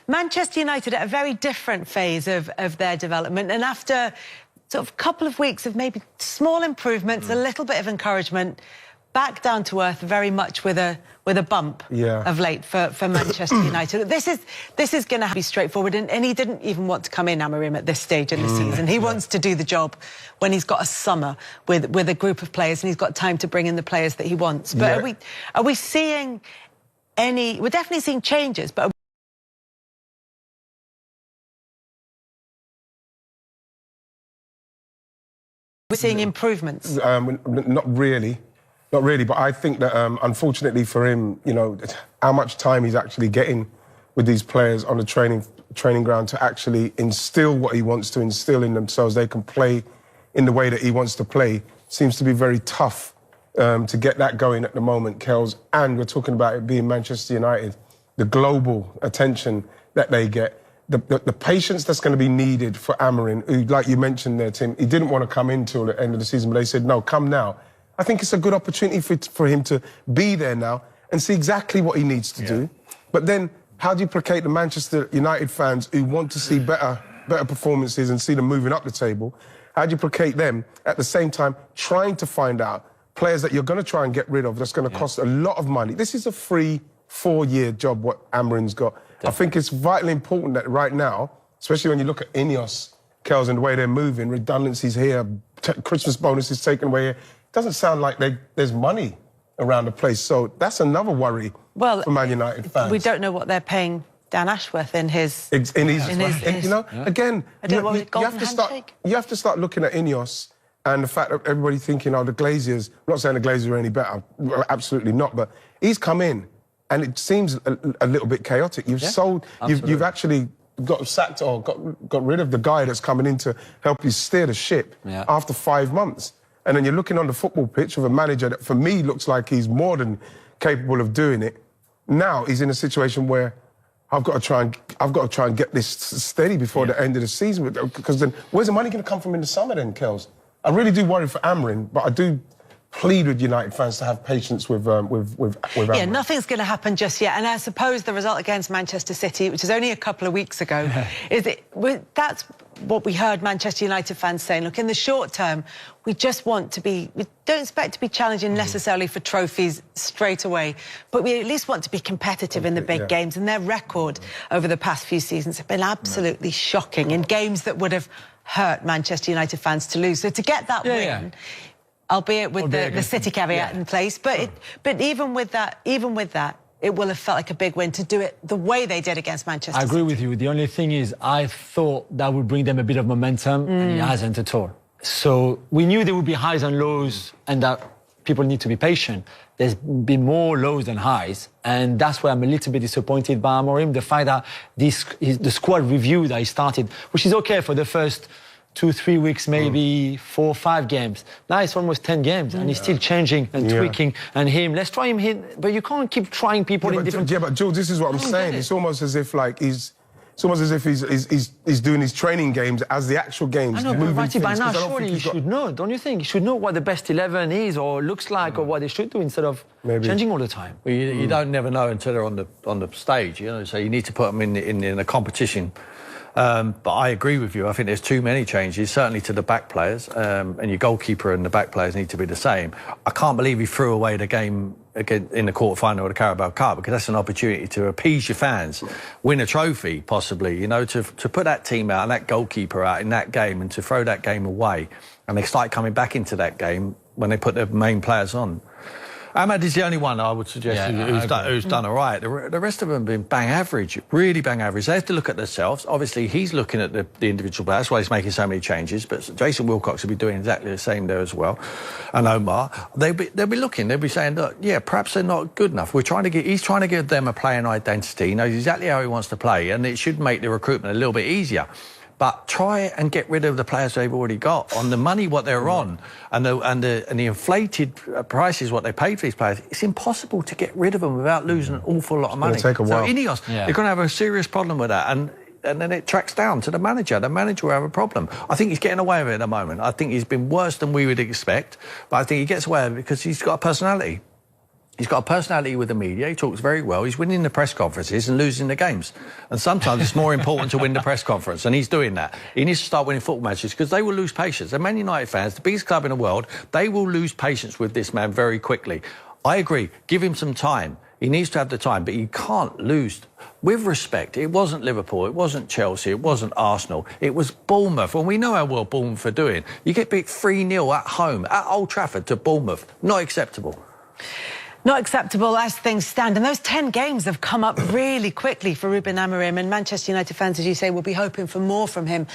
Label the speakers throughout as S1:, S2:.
S1: Manchester United at a very different phase of their development, and after sort of a couple of weeks of maybe small improvements, a little bit of encouragement, back down to earth very much with a bump of late for Manchester United. This is going to be straightforward, and he didn't even want to come in, Amorim, at this stage in the season. He wants to do the job when he's got a summer with a group of players and he's got time to bring in the players that he wants. But are we seeing any? We're definitely seeing changes, but we're seeing improvements.
S2: Not really. Not really, but I think that, unfortunately for him, you know, how much time he's actually getting with these players on the training ground to actually instill what he wants to instill in them so they can play in the way that he wants to play seems to be very tough to get that going at the moment, Kels. And we're talking about it being Manchester United, the global attention that they get, the patience that's going to be needed for Amorim, who, like you mentioned there, Tim, he didn't want to come in till the end of the season, but they said, no, come now. I think it's a good opportunity for him to be there now and see exactly what he needs to do. But then, how do you placate the Manchester United fans who want to see better performances and see them moving up the table? How do you placate them at the same time trying to find out players that you're going to try and get rid of that's going to cost a lot of money? This is a free 4-year job what Amorim's got. Definitely. I think it's vitally important that right now, especially when you look at Ineos, Kels, and the way they're moving, redundancies here, Christmas bonuses taken away here, doesn't sound like there's money around the place. So that's another worry for Man United fans.
S1: We don't know what they're paying Dan Ashworth in his...
S2: you know, again, you have to start looking at Ineos and the fact that everybody thinking, oh, the Glaziers... I'm not saying the Glaziers are any better. Absolutely not. But he's come in and it seems a little bit chaotic. You've actually got sacked or got rid of the guy that's coming in to help you steer the ship after 5 months. And then you're looking on the football pitch with a manager that, for me, looks like he's more than capable of doing it. Now he's in a situation where I've got to try and get this steady before the end of the season. Because then, where's the money going to come from in the summer then, Kels? I really do worry for Amorim, but I do plead with United fans to have patience with Amorim.
S1: Yeah, nothing's going to happen just yet. And I suppose the result against Manchester City, which is only a couple of weeks ago, that's what we heard Manchester United fans saying. Look, in the short term, we don't expect to be challenging necessarily for trophies straight away, but we at least want to be competitive in the big games. And their record over the past few seasons have been absolutely shocking in games that would have hurt Manchester United fans to lose. So to get that win, albeit with the City caveat in place, but even with that, it will have felt like a big win to do it the way they did against Manchester City.
S3: I agree with you. The only thing is, I thought that would bring them a bit of momentum, and it hasn't at all. So we knew there would be highs and lows, and that people need to be patient. There's been more lows than highs, and that's why I'm a little bit disappointed by Amorim. The fact that the squad review that he started, which is okay for the first 2-3 weeks, maybe 4 or 5 games. Now it's almost 10 games, and he's still changing and tweaking. And let's try him here, but you can't keep trying people in different.
S2: Yeah, but George, this is what I'm saying. It's almost as if he's doing his training games as the actual games.
S3: I know, but by now, surely he should know, don't you think? He should know what the best 11 is or looks like or what they should do instead of changing all the time.
S4: Well, you don't never know until they're on the stage, you know. So you need to put them in a competition. But I agree with you. I think there's too many changes, certainly to the back players, and your goalkeeper and the back players need to be the same. I can't believe he threw away the game again in the quarter-final of the Carabao Cup, because that's an opportunity to appease your fans, win a trophy, possibly, you know, to put that team out and that goalkeeper out in that game and to throw that game away. And they start coming back into that game when they put their main players on. Ahmad is the only one I would suggest who's done all right. The rest of them have been bang average, really bang average. They have to look at themselves. Obviously, he's looking at the individual players. That's why he's making so many changes. But Jason Wilcox will be doing exactly the same there as well. And Omar, they'll be looking. They'll be saying, look, yeah, perhaps they're not good enough. He's trying to give them a playing identity. He knows exactly how he wants to play, and it should make the recruitment a little bit easier. But try and get rid of the players they've already got on the money what they're on and the inflated prices what they paid for these players. It's impossible to get rid of them without losing an awful lot of money.
S2: It'll take a while.
S4: So Ineos, they're going to have a serious problem with that, and then it tracks down to the manager. The manager will have a problem. I think he's getting away with it at the moment. I think he's been worse than we would expect, but I think he gets away with it because he's got a personality. He's got a personality with the media. He talks very well. He's winning the press conferences and losing the games. And sometimes it's more important to win the press conference, and he's doing that. He needs to start winning football matches because they will lose patience. They're Man United fans, the biggest club in the world. They will lose patience with this man very quickly. I agree. Give him some time. He needs to have the time, but he can't lose. With respect, it wasn't Liverpool, it wasn't Chelsea, it wasn't Arsenal, it was Bournemouth. And we know how well Bournemouth are doing. You get beat 3-0 at home, at Old Trafford to Bournemouth. Not acceptable.
S1: Not acceptable as things stand. And those 10 games have come up really quickly for Ruben Amorim, and Manchester United fans, as you say, will be hoping for more from him.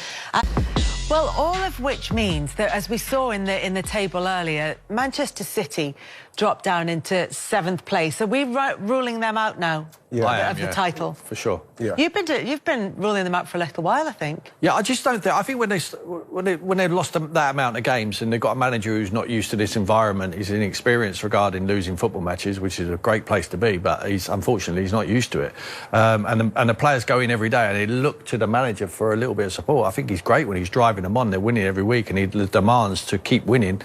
S1: Well, all of which means that, as we saw in the table earlier, Manchester City dropped down into 7th place. Are we ruling them out now of the title?
S4: For sure.
S2: Yeah.
S1: You've been ruling them out for a little while, I think.
S4: Yeah, I just don't think. I think when they've lost that amount of games and they've got a manager who's not used to this environment, he's inexperienced regarding losing football matches, which is a great place to be, but unfortunately he's not used to it. And the players go in every day and they look to the manager for a little bit of support. I think he's great when he's driving them on. They're winning every week, and he demands to keep winning.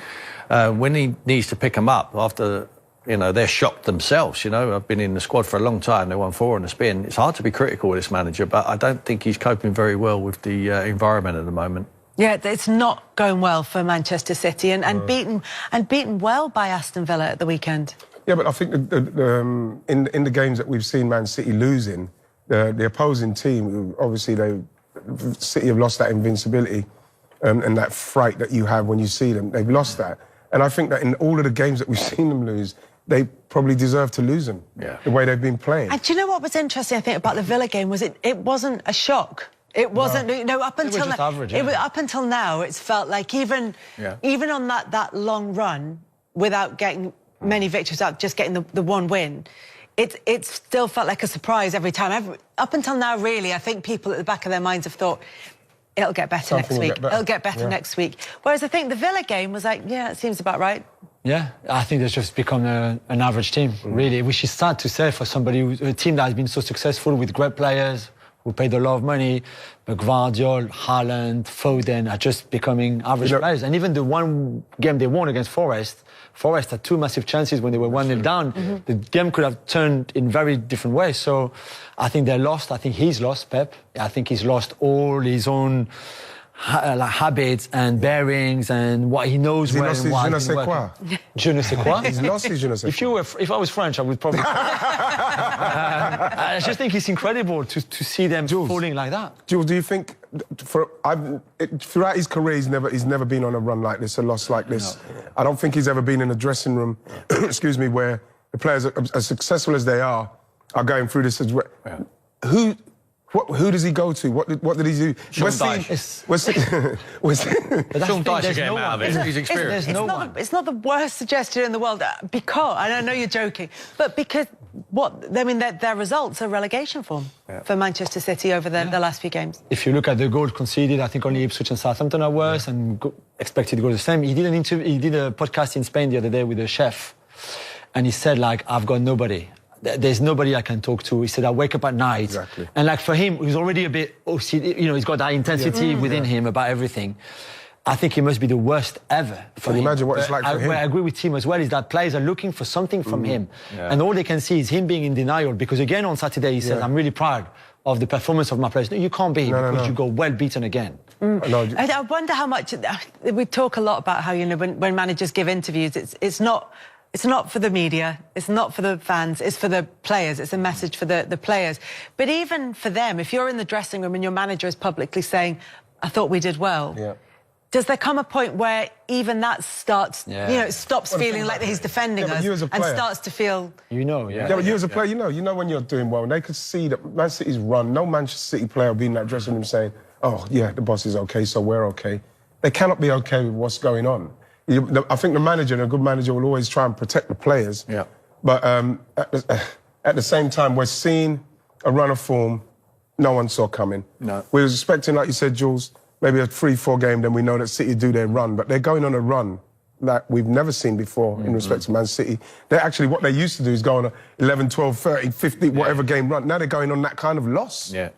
S4: When he needs to pick them up after, they're shocked themselves. I've been in the squad for a long time. They won 4 on the spin. It's hard to be critical of this manager, but I don't think he's coping very well with the environment at the moment. Yeah,
S1: it's not going well for Manchester City, and beaten well by Aston Villa at the weekend.
S2: Yeah, but I think in the games that we've seen Man City losing, the opposing team, obviously City have lost that invincibility and that fright that you have when you see them. They've lost that. And I think that in all of the games that we've seen them lose, they probably deserve to lose them, the way they've been playing.
S1: And do you know what was interesting, I think, about the Villa game was it wasn't a shock. It wasn't, up until now,
S3: average,
S1: up until now, it's felt like even on that long run, without getting many victories out, just getting the one win, it still felt like a surprise every time. Up until now, really, I think people at the back of their minds have thought, it'll get better next week. It'll get better next week. Whereas I think the Villa game was like, it seems about right.
S3: Yeah, I think they've just become an average team, really, which is sad to say for a team that has been so successful with great players who paid a lot of money, but Guardiola, Haaland, Foden are just becoming average players. And even the one game they won against Forest had 2 massive chances when they were 1-0 down. The game could have turned in very different ways. So I think they're lost. I think he's lost, Pep. I think he's lost all his own habits and bearings and what he knows where and what.
S2: Je ne sais quoi.
S3: Je ne sais quoi.
S2: He's lost his je ne sais
S3: quoi. If I was French, I would probably. I just think it's incredible to see them falling like that.
S2: Jules, do you think throughout his career he's never been on a run like this, a loss like this? No. I don't think he's ever been in a dressing room, excuse me, where the players, as successful as they are going through this as well. Yeah. Who does he go to? What did he do?
S4: Sean Dyche. Sean Dyche to get him out of it. He's experienced.
S1: It's not the worst suggestion in the world, because, and I know you're joking, but because their results are relegation form for Manchester City over the last few games.
S3: If you look at the goals conceded, I think only Ipswich and Southampton are worse, and expected to go the same. He did a podcast in Spain the other day with a chef, and he said, I've got nobody. There's nobody I can talk to. He said, I wake up at night. Exactly. And for him, he's already a bit OCD, he's got that intensity within him about everything. I think it must be the worst ever for him.
S2: Imagine what it's like for him.
S3: Where I agree with Tim as well is that players are looking for something from him. Yeah. And all they can see is him being in denial, because again on Saturday he says, I'm really proud of the performance of my players. No, you can't be, because you go well beaten again.
S1: I wonder how much, we talk a lot about how, when managers give interviews, it's not for the media, it's not for the fans, it's for the players, it's a message for the players. But even for them, if you're in the dressing room and your manager is publicly saying, I thought we did well, does there come a point where even that starts, stops feeling like he's defending us and starts to feel...
S2: but you as a player, you know when you're doing well, and they could see that Man City's run, no Manchester City player will be in that dressing room saying, oh, yeah, the boss is OK, so we're OK. They cannot be OK with what's going on. I think the manager, and a good manager, will always try and protect the players. Yeah. But at the same time, we're seeing a run of form no one saw coming. No. We were expecting, like you said, Jules, maybe a 3-4 game, then we know that City do their run. But they're going on a run that we've never seen before in respect to Man City. They're actually, what they used to do is go on a 11, 12, 30, 50, whatever game run. Now they're going on that kind of loss. Yeah.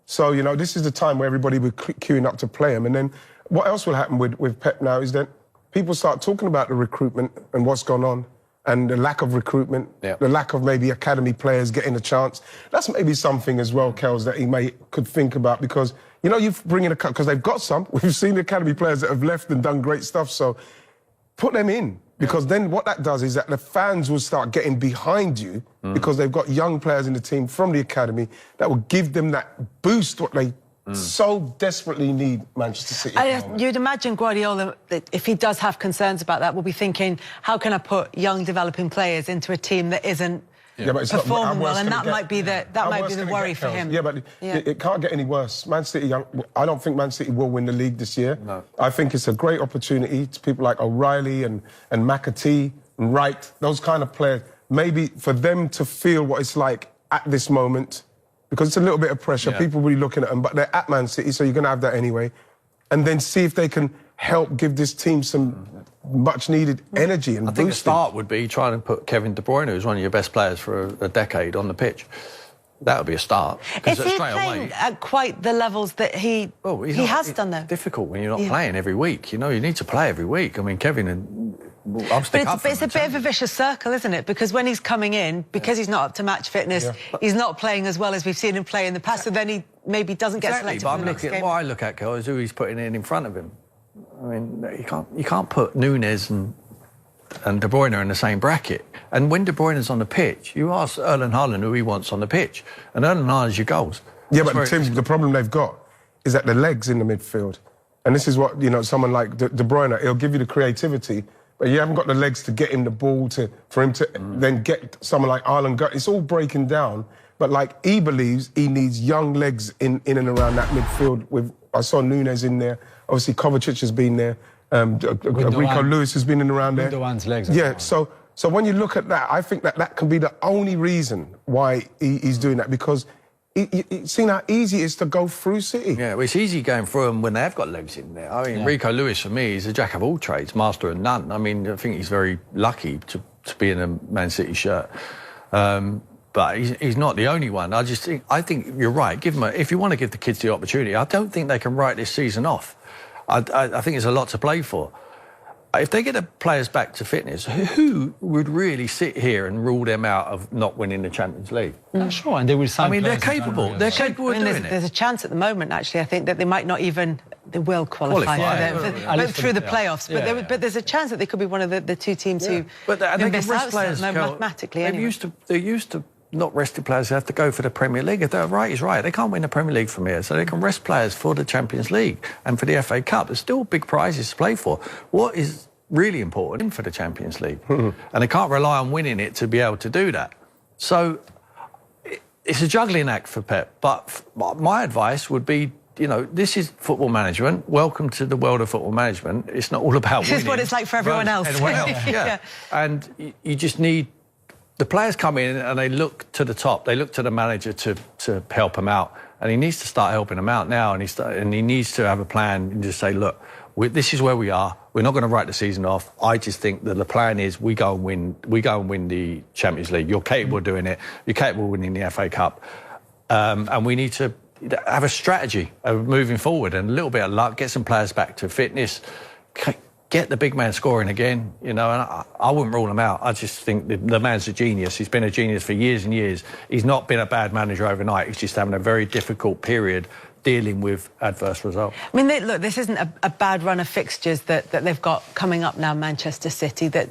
S2: So, this is the time where everybody will be queuing up to play them. And then what else will happen with Pep now is that people start talking about the recruitment and what's gone on, and the lack of recruitment, the lack of maybe academy players getting a chance. That's maybe something as well, Kels, that he could think about, because, you know, you bring in because they've got some. We've seen the academy players that have left and done great stuff, so put them in. Because then what that does is that the fans will start getting behind you because they've got young players in the team from the academy that will give them that boost what they so desperately need Manchester City.
S1: You'd imagine Guardiola, if he does have concerns about that, will be thinking, how can I put young developing players into a team that isn't
S2: but it's
S1: performing well? And that might be the worry for him.
S2: Yeah, but it can't get any worse. Man City, I don't think Man City will win the league this year.
S4: No.
S2: I think it's a great opportunity to people like O'Reilly and McAtee and Wright, those kind of players, maybe for them to feel what it's like at this moment, because it's a little bit of pressure. People will be looking at them, but they're at Man City, so you're going to have that anyway. And then see if they can help give this team some much-needed energy and boosting.
S4: I think the start would be trying to put Kevin De Bruyne, who's one of your best players for a decade, on the pitch. That would be a start.
S1: Is he playing at quite the levels that he has done, though?
S4: It's difficult when you're not playing every week. You know, you need to play every week. I mean, Kevin and... But
S1: it's a bit of a vicious circle, isn't it? Because when he's coming in, because he's not up to match fitness, he's not playing as well as we've seen him play in the past, so then he maybe doesn't get selected for the next game.
S4: What I look at, Kel, is who he's putting in front of him. I mean, you can't put Nunes and De Bruyne in the same bracket. And when De Bruyne's on the pitch, you ask Erling Haaland who he wants on the pitch, and Erling Haaland's your goals.
S2: Yeah, but Tim, the problem they've got is that the legs in the midfield. And this is what, you know, someone like De Bruyne, he'll give you the creativity, but you haven't got the legs to get him the ball for him to then get someone like Haaland. It's all breaking down. But like he believes he needs young legs in and around that midfield. I saw Nunes in there. Obviously, Kovacic has been there. Rico Lewis has been in around there.
S3: One's legs.
S2: Yeah. So when you look at that, I think that can be the only reason why he's doing that, because he's seen how easy it is to go through City.
S4: Yeah, well, it's easy going through them when they have got legs in there. I mean, Rico Lewis, for me, is a jack of all trades, master of none. I mean, I think he's very lucky to be in a Man City shirt. But he's not the only one. I think you're right. Give him if you want to give the kids the opportunity, I don't think they can write this season off. I think there's a lot to play for. If they get the players back to fitness, who would really sit here and rule them out of not winning the Champions League?
S3: Sure, and they will sign.
S4: I mean, they're capable. They're capable of doing it.
S1: There's a chance at the moment, actually. I think that they might not even. They will qualify through the playoffs, but there's a chance that they could be one of the two teams who miss out mathematically.
S4: They're used to not resting players who have to go for the Premier League. If they're right, he's right. They can't win the Premier League from here, so they can rest players for the Champions League and for the FA Cup. There's still big prizes to play for. What is really important for the Champions League? And they can't rely on winning it to be able to do that. So it's a juggling act for Pep. But my advice would be, you know, this is football management. Welcome to the world of football management. It's not all about winning.
S1: This is what it's like for everyone else.
S4: And you just need... The players come in and they look to the top. They look to the manager to help them out. And he needs to start helping them out now. And he needs to have a plan and just say, look, this is where we are. We're not going to write the season off. I just think that the plan is we go and win the Champions League. You're capable of doing it. You're capable of winning the FA Cup. And we need to have a strategy of moving forward and a little bit of luck, get some players back to fitness, get the big man scoring again, you know, and I wouldn't rule him out. I just think the man's a genius. He's been a genius for years and years. He's not been a bad manager overnight. He's just having a very difficult period dealing with adverse results.
S1: I mean, look, this isn't a bad run of fixtures that they've got coming up now, Manchester City. But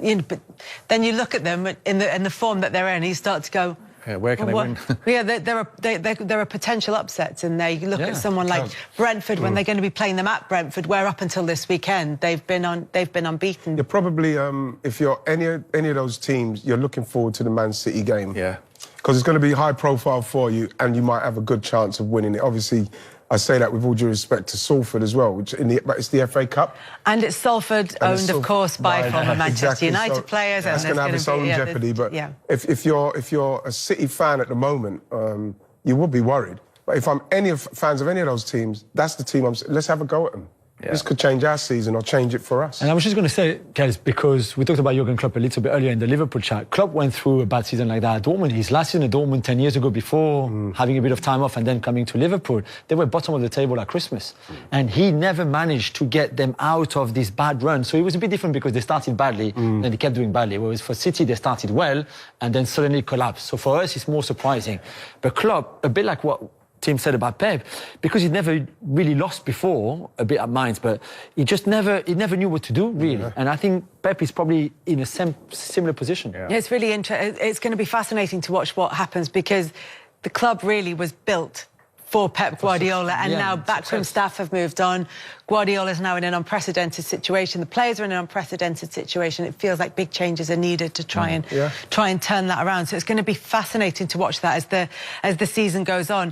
S1: then you look at them in the form that they're in, you start to go,
S4: yeah, where can they win?
S1: Yeah, there are potential upsets in there. You look at someone like Brentford when they're going to be playing them at Brentford, where up until this weekend they've been unbeaten.
S2: You're probably if you're any of those teams, you're looking forward to the Man City game.
S4: Yeah,
S2: because it's going to be high profile for you, and you might have a good chance of winning it. Obviously, I say that with all due respect to Salford as well, but it's the FA Cup.
S1: And it's Salford, owned, of course, by former Manchester United players.
S2: That's going to have its own jeopardy. But if you're a City fan at the moment, you would be worried. But if I'm fans of any of those teams, that's the team let's have a go at them. This could change our season or change it for us.
S3: And I was just going to say, guys, because we talked about Jurgen Klopp a little bit earlier in the Liverpool chat. Klopp went through a bad season like that at Dortmund. His last season at Dortmund 10 years ago, before having a bit of time off and then coming to Liverpool, they were bottom of the table at Christmas. And he never managed to get them out of this bad run. So it was a bit different because they started badly and they kept doing badly. Whereas for City, they started well and then suddenly collapsed. So for us, it's more surprising. But Klopp, a bit like what Tim said about Pep, because he never really lost before, a bit at Mainz, but he never knew what to do, really. Yeah. And I think Pep is probably in a similar position.
S1: Yeah, it's really interesting. It's going to be fascinating to watch what happens, because the club really was built for Pep Guardiola, and now backroom staff have moved on. Guardiola's now in an unprecedented situation. The players are in an unprecedented situation. It feels like big changes are needed to try and turn that around. So it's going to be fascinating to watch that as the season goes on.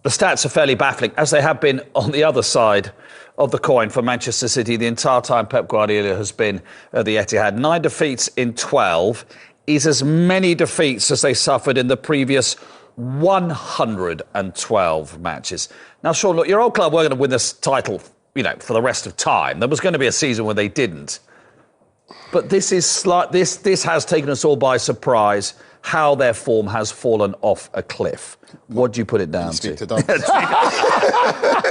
S5: The stats are fairly baffling, as they have been on the other side of the coin for Manchester City the entire time Pep Guardiola has been at the Etihad. 9 defeats in 12 is as many defeats as they suffered in the previous 112 matches. Now, Sean, look, your old club were going to win this title, for the rest of time. There was going to be a season where they didn't. But this has taken us all by surprise, how their form has fallen off a cliff. What do you put it down to?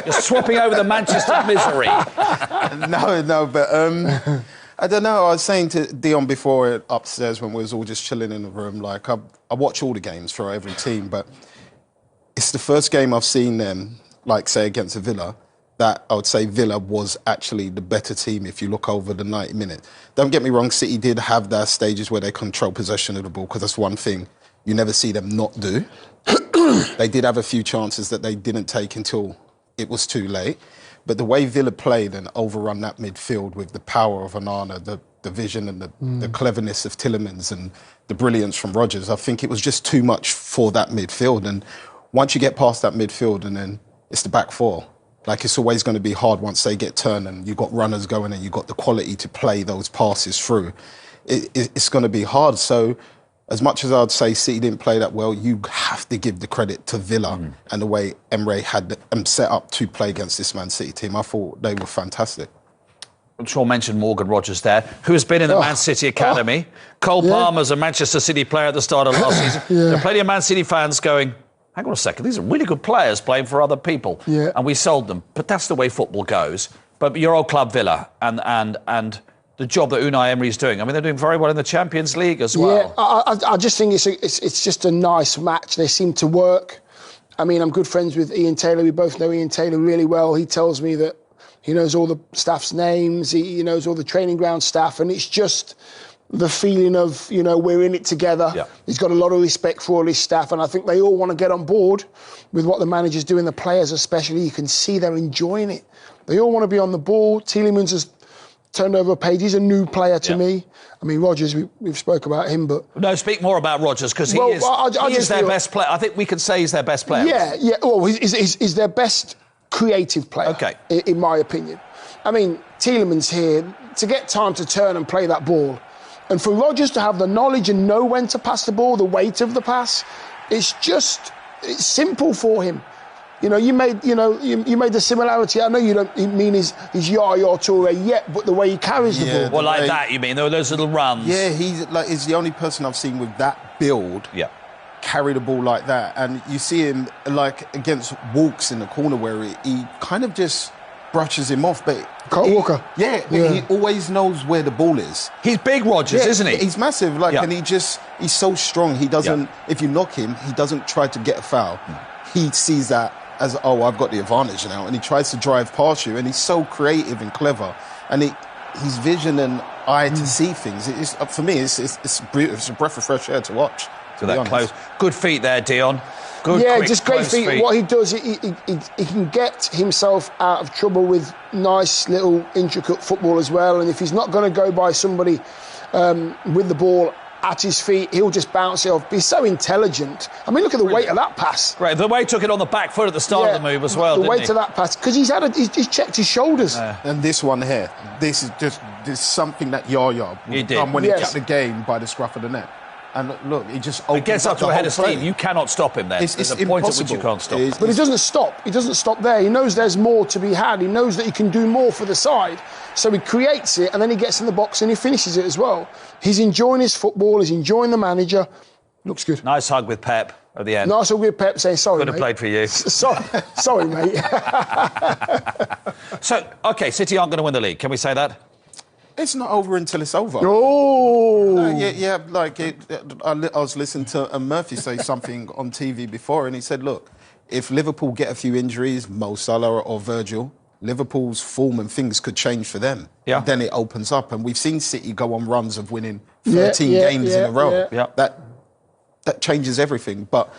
S5: You're swapping over the Manchester misery.
S6: No, but I don't know. I was saying to Dion before upstairs when we was all just chilling in the room, like I watch all the games for every team, but it's the first game I've seen them, like say against a Villa, that I would say Villa was actually the better team if you look over the 90 minutes. Don't get me wrong, City did have their stages where they control possession of the ball, because that's one thing you never see them not do. They did have a few chances that they didn't take until it was too late. But the way Villa played and overrun that midfield with the power of Onana, the vision and the cleverness of Tielemans and the brilliance from Rodgers, I think it was just too much for that midfield. And once you get past that midfield, and then it's the back four. Like, it's always going to be hard once they get turned and you've got runners going and you've got the quality to play those passes through. It's going to be hard. So as much as I'd say City didn't play that well, you have to give the credit to Villa and the way Emery had them set up to play against this Man City team. I thought they were fantastic.
S5: Sean mentioned Morgan Rogers there, who has been in the Man City academy. Cole Palmer's a Manchester City player at the start of last season. There are plenty of Man City fans going, hang on a second, these are really good players playing for other people. And we sold them. But that's the way football goes. But your old club Villa and the job that Unai Emery is doing. I mean, they're doing very well in the Champions League as well.
S7: Yeah, I just think it's just a nice match. They seem to work. I mean, I'm good friends with Ian Taylor. We both know Ian Taylor really well. He tells me that he knows all the staff's names. He knows all the training ground staff. And it's just the feeling of, we're in it together. Yeah. He's got a lot of respect for all his staff. And I think they all want to get on board with what the manager's doing, the players especially. You can see they're enjoying it. They all want to be on the ball. Tielemans has turned over a page. He's a new player to me. I mean, Rodgers, we've spoke about him, but...
S5: No, speak more about Rodgers, because he is their best player. I think we can say he's their best player.
S7: Yeah. Well, he's their best creative player, in my opinion. I mean, Tielemans here, to get time to turn and play that ball, and for Rodgers to have the knowledge and know when to pass the ball, the weight of the pass, it's simple for him. You made the similarity. I know you don't mean his Yaya Toure yet, but the way he carries the ball.
S5: Well, like that, you mean? There were those little runs.
S6: Yeah, he's the only person I've seen with that build carry the ball like that. And you see him, like, against Walks in the corner where he kind of just brushes him off. But
S7: Walker.
S6: He always knows where the ball is.
S5: He's big, Rodgers, isn't he?
S6: He's massive, and he's so strong. He doesn't, if you knock him, he doesn't try to get a foul. He sees that as, I've got the advantage now, and he tries to drive past you, and he's so creative and clever, and his vision and eye to see things, for me, it's a breath of fresh air to watch.
S5: So that close. Good feet there, Dion. Good, quick,
S7: just great feet. What he does, he can get himself out of trouble with nice little intricate football as well, and if he's not going to go by somebody with the ball at his feet, he'll just bounce it off. He's so intelligent. I mean, look at the weight of that pass.
S5: Right, the way he took it on the back foot at the start of the move as well,
S7: the weight of that pass, because he's checked his shoulders.
S6: And this one here, this is something that Yaya done when he kept the game by the scruff of the neck. And look, he just opens
S5: It gets up to
S6: the
S5: a head
S6: whole
S5: of steam.
S6: play.
S5: You cannot stop him then.
S6: It's
S5: There's a point at which you can't stop.
S7: But he doesn't stop. He doesn't stop there. He knows there's more to be had. He knows that he can do more for the side. So he creates it, and then he gets in the box and he finishes it as well. He's enjoying his football. He's enjoying the manager. Looks good.
S5: Nice hug with Pep at the end.
S7: Nice hug with Pep saying, sorry,
S5: Could have
S7: mate.
S5: played for you.
S7: Sorry, mate.
S5: So, OK, City aren't going to win the league. Can we say that?
S6: It's not over until it's over.
S7: Oh.
S6: Yeah, like I was listening to Murphy say something on TV before, and he said, look, if Liverpool get a few injuries, Mo Salah or Virgil, Liverpool's form and things could change for them.
S5: Yeah.
S6: Then it opens up, and we've seen City go on runs of winning 13 games in a row.
S5: Yeah.
S6: That changes everything. But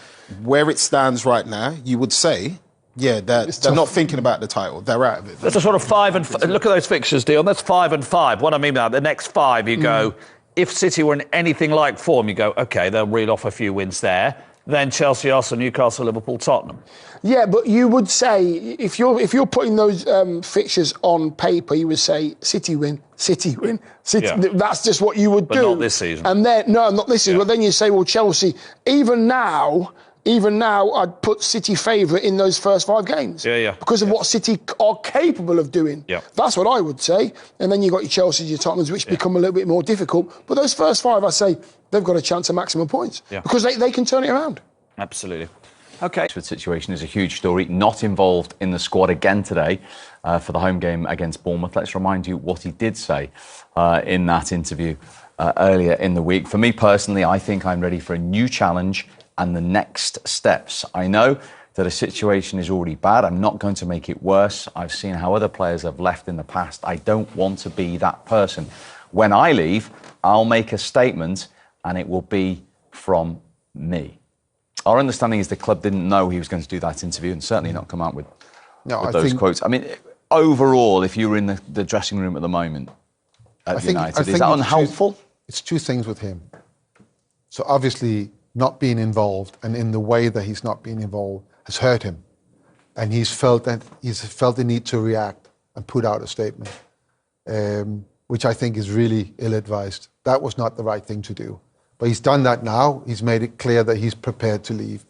S6: where it stands right now, you would say, yeah, they're not thinking about the title. They're out of it.
S5: That's a sort of 5 and 5. Look at those fixtures, Dion. That's 5 and 5. What I mean by that, the next 5, you go, if City were in anything like form, you go, OK, they'll reel off a few wins there. Then Chelsea, Arsenal, Newcastle, Liverpool, Tottenham.
S7: Yeah, but you would say, if you're putting those fixtures on paper, you would say City win, City win, City.
S5: Yeah.
S7: That's just what you would do.
S5: But not this season.
S7: And then, no, not this season.
S5: Yeah.
S7: But then you say, well, Chelsea, even now, I'd put City favourite in those first 5 games.
S5: Yeah.
S7: Because of what City are capable of doing.
S5: Yeah.
S7: That's what I would say. And then you've got your Chelseas, your Tottenhams, which become a little bit more difficult. But those first 5, I say, they've got a chance of maximum points.
S5: Yeah.
S7: Because they can turn it around.
S5: Absolutely. OK.
S8: The situation is a huge story. Not involved in the squad again today for the home game against Bournemouth. Let's remind you what he did say in that interview earlier in the week. For me personally, I think I'm ready for a new challenge and the next steps. I know that a situation is already bad. I'm not going to make it worse. I've seen how other players have left in the past. I don't want to be that person. When I leave, I'll make a statement and it will be from me. Our understanding is the club didn't know he was going to do that interview and certainly not come out with those quotes. I mean, overall, if you were in the dressing room at the moment at United, is that unhelpful?
S9: It's two things with him. So obviously, not being involved and in the way that he's not being involved has hurt him. And he's felt the need to react and put out a statement, which I think is really ill-advised. That was not the right thing to do. But he's done that now. He's made it clear that he's prepared to leave.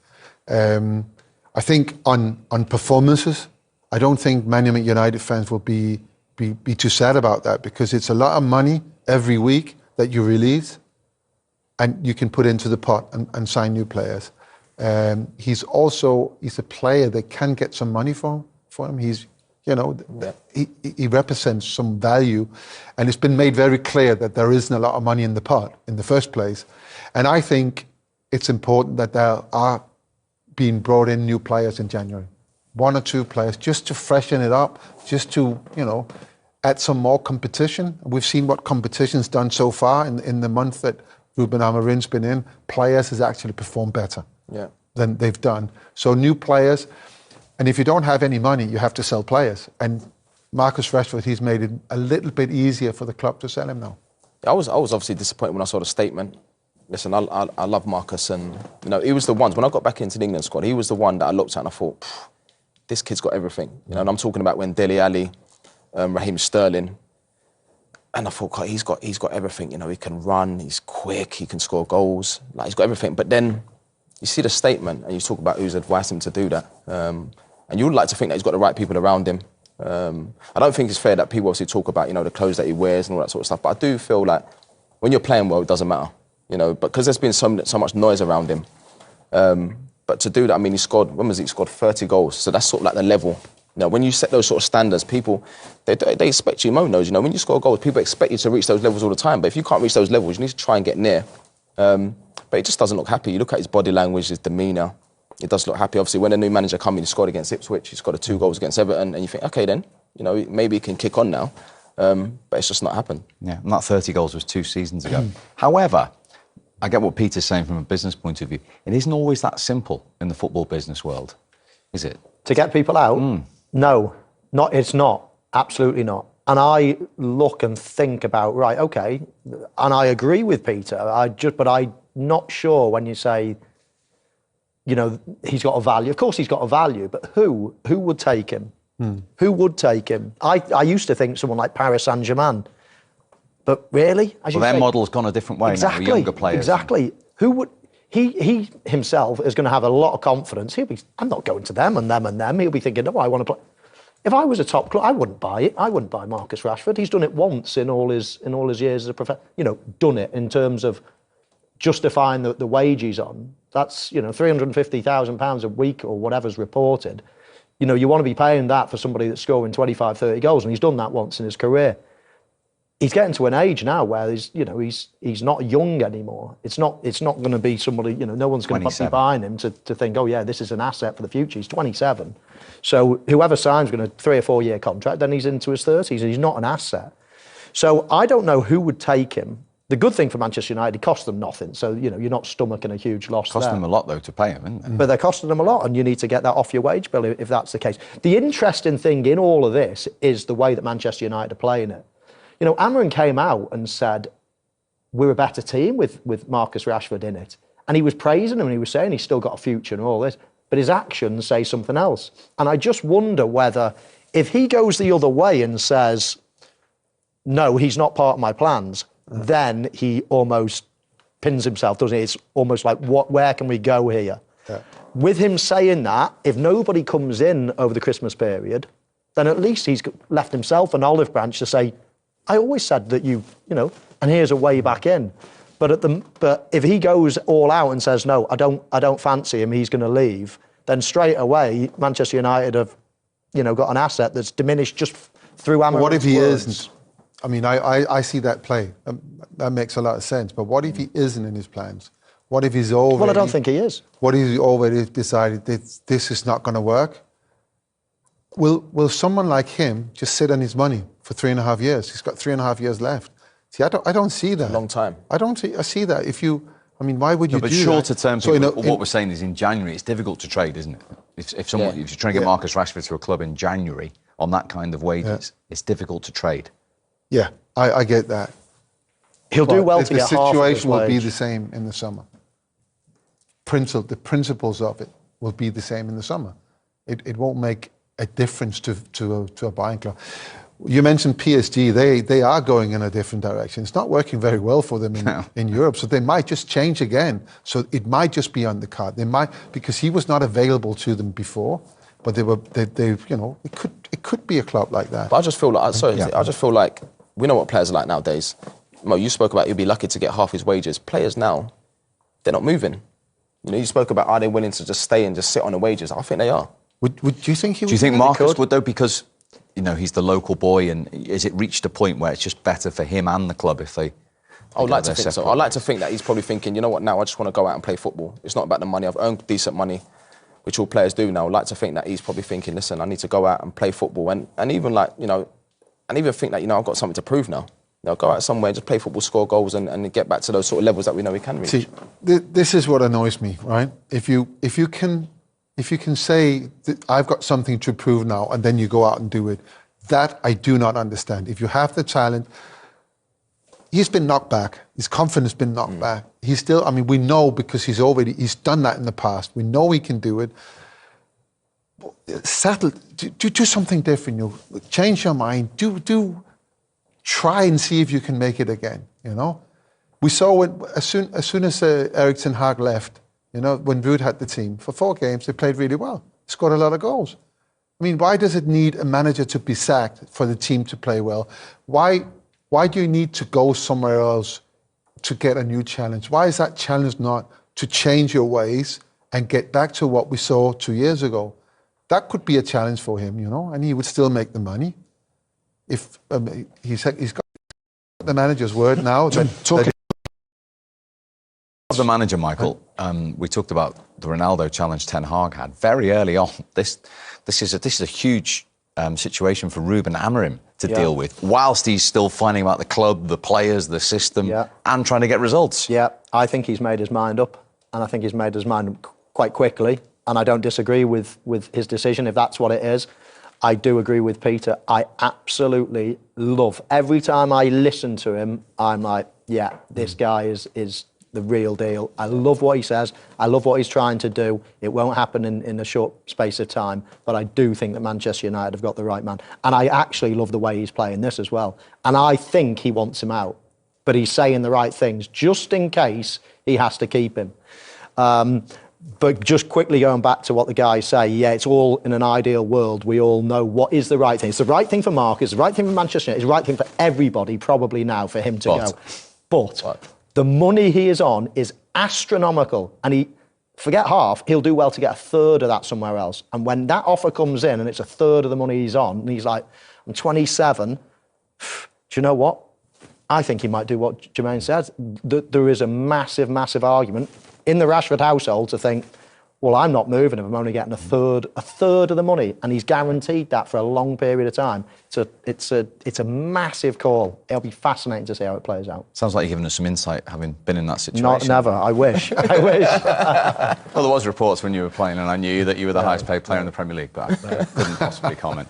S9: I think on performances, I don't think many United fans will be too sad about that because it's a lot of money every week that you release and you can put into the pot and sign new players. He's a player that can get some money for him. He represents some value, and it's been made very clear that there isn't a lot of money in the pot in the first place. And I think it's important that there are being brought in new players in January. 1 or 2 players, just to freshen it up, just to, add some more competition. We've seen what competition's done so far in the month that Ruben Amorim's been in. Players has actually performed better than they've done. So new players. And if you don't have any money, you have to sell players. And Marcus Rashford, he's made it a little bit easier for the club to sell him now.
S10: I was obviously disappointed when I saw the statement. Listen, I love Marcus, and he was the one. When I got back into the England squad, he was the one that I looked at and I thought, this kid's got everything. And I'm talking about when Dele Alli, Raheem Sterling, and I thought, God, he's got everything. He can run, he's quick, he can score goals, he's got everything. But then you see the statement and you talk about who's advised him to do that. And you would like to think that he's got the right people around him. I don't think it's fair that people obviously talk about, the clothes that he wears and all that sort of stuff. But I do feel like when you're playing well, it doesn't matter, because there's been so much noise around him. But to do that, he scored 30 goals. So that's sort of like the level. When you set those sort of standards, people, they expect you, Mo knows, when you score goals, people expect you to reach those levels all the time. But if you can't reach those levels, you need to try and get near. But he just doesn't look happy. You look at his body language, his demeanour. He does look happy. Obviously, when a new manager comes in, he scored against Ipswich, he scored 2 goals against Everton, and you think, OK then, maybe he can kick on now. But it's just not happened.
S8: Yeah, and that 30 goals was 2 seasons ago. However, I get what Peter's saying from a business point of view. It isn't always that simple in the football business world, is it?
S11: To get people out? No, it's not. Absolutely not. And I look and think about, right, OK, and I agree with Peter, but I'm not sure when you say, he's got a value. Of course he's got a value, but who would take him? Who would take him? I used to think someone like Paris Saint-Germain. But really?
S8: Their model's gone a different way now with younger players.
S11: Exactly. Who would... He himself is going to have a lot of confidence. He'll be, I'm not going to them and them and them. He'll be thinking, no, I want to play. If I was a top club, I wouldn't buy it. I wouldn't buy Marcus Rashford. He's done it once in all his years as a professional. Done it in terms of justifying the wage he's on. That's, £350,000 a week or whatever's reported. You want to be paying that for somebody that's scoring 25, 30 goals, and he's done that once in his career. He's getting to an age now where he's not young anymore. It's not going to be somebody, no one's going to be buying him to think, oh yeah, this is an asset for the future. He's 27. So whoever signs going to 3 or 4 year contract, then he's into his 30s. He's not an asset. So I don't know who would take him. The good thing for Manchester United, it cost them nothing. So, you're not stomaching a huge loss
S8: Cost them a lot, though, to pay him, isn't it?
S11: But they're costing them a lot, and you need to get that off your wage bill if that's the case. The interesting thing in all of this is the way that Manchester United are playing it. Amorim came out and said, we're a better team with Marcus Rashford in it. And he was praising him and he was saying he's still got a future and all this. But his actions say something else. And I just wonder whether, if he goes the other way and says, no, he's not part of my plans, then he almost pins himself, doesn't he? It's almost like, where can we go here? Yeah. With him saying that, if nobody comes in over the Christmas period, then at least he's left himself an olive branch to say, I always said that and here's a way back in. But if he goes all out and says, no, I don't fancy him, he's going to leave, then straight away, Manchester United have, got an asset that's diminished just through Amorim's
S9: What if he
S11: words.
S9: isn't? I mean, I see that play. That makes a lot of sense. But what if he isn't in his plans? What if he's already...
S11: Well, I don't think he is.
S9: What if he already decided that this is not going to work? Will someone like him just sit on his money for 3.5 years? He's got 3.5 years left. See, I don't see that.
S10: A long time.
S9: I see that. Why would you do that?
S8: But shorter term,
S9: So,
S8: what we're saying is in January, it's difficult to trade, isn't it? If you're trying to get Marcus Rashford to a club in January on that kind of wages, it's difficult to trade.
S9: Yeah, I get that.
S11: He'll do well to get half of his
S9: The situation will be
S11: wage.
S9: the same in the summer. The principles of it will be the same in the summer. It won't make a difference to a buying club. You mentioned PSG. They are going in a different direction. It's not working very well for them in Europe, so they might just change again. So it might just be on the card. They might, because he was not available to them before, but it could be a club like that.
S10: But I just feel like we know what players are like nowadays. Mo, you spoke about he'll be lucky to get half his wages. Players now, they're not moving. You spoke about, are they willing to just stay and just sit on the wages? I think they are.
S9: Would you think he would?
S8: Do you think Marcus would, though, because he's the local boy, and is it reached a point where it's just better for him and the club if they...
S10: I would like to think so. I'd like to think that he's probably thinking, you know what, now I just want to go out and play football. It's not about the money. I've earned decent money, which all players do now. I'd like to think that he's probably thinking, listen, I need to go out and play football. And even and even think that, I've got something to prove now. Go out somewhere, just play football, score goals and get back to those sort of levels that we know we can reach.
S9: See, this is what annoys me, right? If you can say that I've got something to prove now, and then you go out and do it, that I do not understand. If you have the talent, he's been knocked back. His confidence has been knocked back. He's still, we know because he's done that in the past. We know he can do it. Settle, do something different. Change your mind. Try and see if you can make it again. We saw as soon as Erik ten Hag left. When Ruud had the team, for 4 games, they played really well. Scored a lot of goals. Why does it need a manager to be sacked for the team to play well? Why do you need to go somewhere else to get a new challenge? Why is that challenge not to change your ways and get back to what we saw 2 years ago? That could be a challenge for him, and he would still make the money. If he's got the manager's word now.
S8: Talking of the manager, Michael, we talked about the Ronaldo challenge Ten Hag had very early on. This is a huge situation for Ruben Amorim to deal with, whilst he's still finding out the club, the players, the system, and trying to get results.
S11: Yeah, I think he's made his mind up, and I think he's made his mind up quite quickly, and I don't disagree with his decision if that's what it is. I do agree with Peter. I absolutely love, every time I listen to him, I'm like, yeah, this guy is the real deal. I love what he says. I love what he's trying to do. It won't happen in a short space of time, but I do think that Manchester United have got the right man. And I actually love the way he's playing this as well. And I think he wants him out, but he's saying the right things just in case he has to keep him. But just quickly going back to what the guys say, yeah, it's all in an ideal world. We all know what is the right thing. It's the right thing for Mark, it's the right thing for Manchester United, it's the right thing for everybody probably now for him to go. But the money he is on is astronomical. And forget half, he'll do well to get a third of that somewhere else. And when that offer comes in and it's a third of the money he's on, and he's like, I'm 27, do you know what? I think he might do what Jermaine says. There is a massive, massive argument in the Rashford household to think, well, I'm not moving if I'm only getting a third of the money, and he's guaranteed that for a long period of time. It's a massive call. It'll be fascinating to see how it plays out.
S8: Sounds like you're giving us some insight, having been in that situation.
S11: Never. I wish. I wish.
S8: Well, there was reports when you were playing, and I knew that you were the highest paid player in the Premier League, but I couldn't possibly comment.